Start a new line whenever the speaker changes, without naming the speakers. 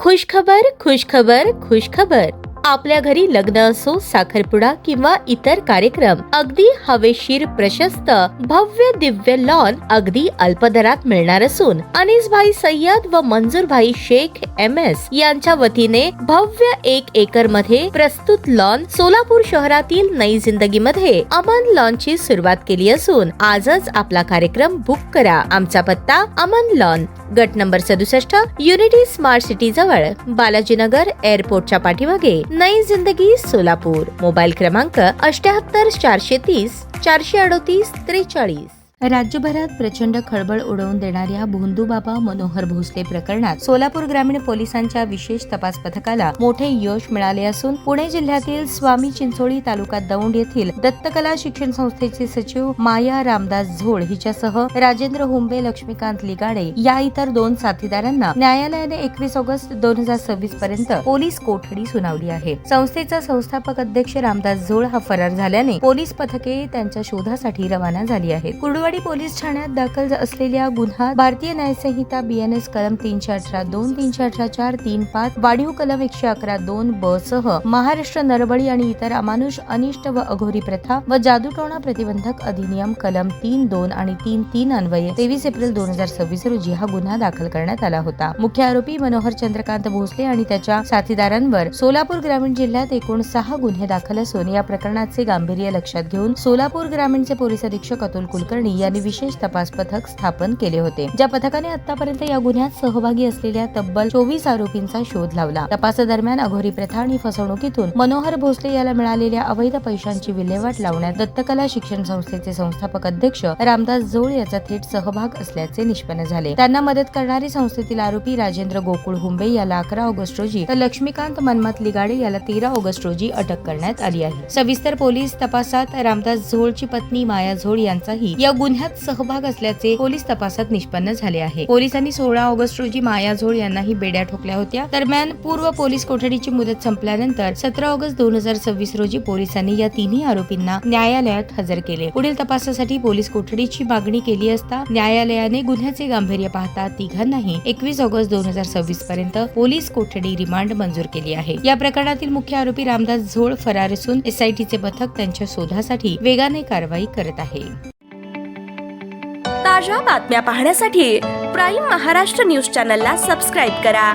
खुशखबर खुशखबर खुशखबर. आपल्या घरी लग्न असो, साखरपुडा किंवा इतर कार्यक्रम, अगदी हवेशीर प्रशस्त भव्य दिव्य लॉन अगदी अल्प दरात मिळणार असून अनीसभाई सय्यद व मंजूरभाई शेख MS यांच्या वतीने भव्य 1 एकर मध्ये प्रस्तुत लॉन सोलापूर शहरातील नई जिंदगी मध्ये अमन लॉन ची सुरुवात केली असून आजच आपला कार्यक्रम बुक करा. आमचा पत्ता अमन लॉन, गट नंबर 67, युनिटी स्मार्ट सिटी जवळ, बालाजीनगर एअरपोर्टच्या पाठीमागे, नई जिंदगी सोलापूर. मोबाईल क्रमांक 78 430 438 43. राज्यभरात प्रचंड खळबळ उडवून देणाऱ्या भोंदूबाबा मनोहर भोसले प्रकरणात सोलापूर ग्रामीण पोलिसांच्या विशेष तपास पथकाला मोठे यश मिळाले असून पुणे जिल्ह्यातील स्वामी चिंचोळी तालुका दौंड येथील दत्तकला शिक्षण संस्थेचे सचिव माया रामदास झोळ हिच्यासह राजेंद्र हुंबे, लक्ष्मीकांत लिगाडे या इतर 2 साथीदारांना न्यायालयाने 21 ऑगस्ट 2026 पर्यंत पोलीस कोठडी सुनावली आहे. संस्थेचा संस्थापक अध्यक्ष रामदास झोळ हा फरार झाल्याने पोलीस पथके त्यांच्या शोधासाठी रवाना झाली आहेत. कुर्डुवाडी पोलीस ठाण्यात दाखल असलेल्या गुन्ह्यात भारतीय न्यायसंहिता BNS कलम 318(2), 318(4), 3(5), वाढीव कलम 111(2)(ब) सह महाराष्ट्र नरबळी आणि इतर अमानुष, अनिष्ट व अघोरी प्रथा व जादूटोणा प्रतिबंधक अधिनियम कलम 3(2) आणि 3(3) अन्वये 23 एप्रिल 2026 रोजी हा गुन्हा दाखल करण्यात आला होता. मुख्य आरोपी मनोहर चंद्रकांत भोसले आणि त्याच्या साथीदारांवर सोलापूर ग्रामीण जिल्ह्यात एकूण 6 गुन्हे दाखल असून या प्रकरणाचे गांभीर्य लक्षात घेऊन सोलापूर ग्रामीणचे पोलीस अधीक्षक अतुल कुलकर्णी यांनी विशेष तपास पथक स्थापन केले होते. ज्या पथकाने आतापर्यंत या गुन्ह्यात सहभागी असलेल्या तब्बल 24 आरोपींचा शोध लावला. तपासादरम्यान अघोरी प्रथा आणि फसवणुकीतून मनोहर भोसले याला मिळालेल्या अवैध पैशांची विल्हेवाट लावण्यात दत्तकला शिक्षण संस्थेचे संस्थापक अध्यक्ष रामदास झोळ याचा थेट सहभाग असल्याचे निष्पन्न झाले. त्यांना मदत करणारी संस्थेतील आरोपी राजेंद्र गोकुळ हुंबे याला 11 ऑगस्ट रोजी तर लक्ष्मीकांत मनमथ लिगाडे याला 13 ऑगस्ट रोजी अटक करण्यात आली आहे. सविस्तर पोलीस तपासात रामदास झोळची पत्नी माया झोळ यांचाही या गुन्ह्यात सहभाग असल्याचे पोलीस तपासात निष्पन्न झाले आहे. पोलिसांनी 16 ऑगस्ट रोजी माया झोळ यांनाही बेड्या ठोकल्या होत्या. दरम्यान पूर्व पोलीस कोठडीची मुदत संपल्यानंतर 17 ऑगस्ट 2026 रोजी पोलिसांनी या तिन्ही आरोपींना न्यायालयात हजर केले. पुढील तपासासाठी पोलीस कोठडीची मागणी केली असता न्यायालयाने गुन्ह्याचे गांभीर्य पाहता तिघांनाही 21 ऑगस्ट 2026 पर्यंत पोलीस कोठडी रिमांड मंजूर केली आहे. या प्रकरणातील मुख्य आरोपी रामदास झोळ फरार असून SITचे पथक त्यांच्या शोधासाठी वेगाने कारवाई करत आहे.
ताज्या बातम्या पाहण्यासाठी प्राईम महाराष्ट्र न्यूज चॅनलला सबस्क्राईब करा.